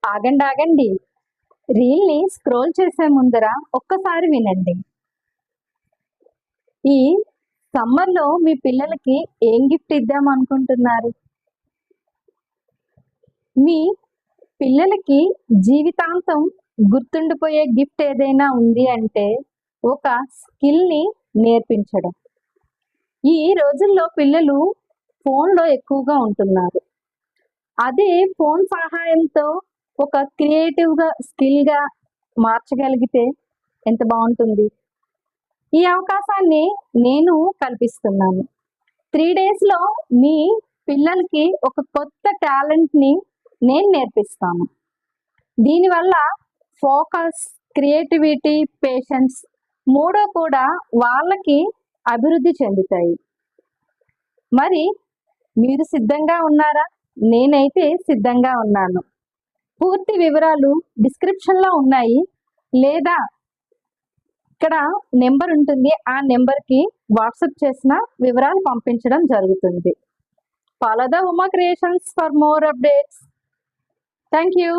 ఆగండి ఆగండి, రీల్ని స్క్రోల్ చేసే ముందర ఒక్కసారి వినండి. ఈ సమ్మర్లో మీ పిల్లలకి ఏం గిఫ్ట్ ఇద్దాం అనుకుంటున్నారు? మీ పిల్లలకి జీవితాంతం గుర్తుండిపోయే గిఫ్ట్ ఏదైనా ఉంది అంటే ఒక స్కిల్ని నేర్పించడం. ఈ రోజుల్లో పిల్లలు ఫోన్లో ఎక్కువగా ఉంటున్నారు. అదే ఫోన్ సహాయంతో ఒక క్రియేటివ్గా స్కిల్గా మార్చగలిగితే ఎంత బాగుంటుంది. ఈ అవకాశాన్ని నేను కల్పిస్తున్నాను. 3 డేస్లో మీ పిల్లలకి ఒక కొత్త టాలెంట్ని నేను నేర్పిస్తాను. దీనివల్ల ఫోకస్, క్రియేటివిటీ, పేషెన్స్ మూడో కూడా వాళ్ళకి అభివృద్ధి చెందుతాయి. మరి మీరు సిద్ధంగా ఉన్నారా? నేనైతే సిద్ధంగా ఉన్నాను. పూర్తి వివరాలు డిస్క్రిప్షన్లో ఉన్నాయి, లేదా ఇక్కడ నెంబర్ ఉంటుంది, ఆ నెంబర్కి వాట్సాప్ చేసిన వివరాలు పంపించడం జరుగుతుంది. Follow the Uma Creations for more updates. Thank you.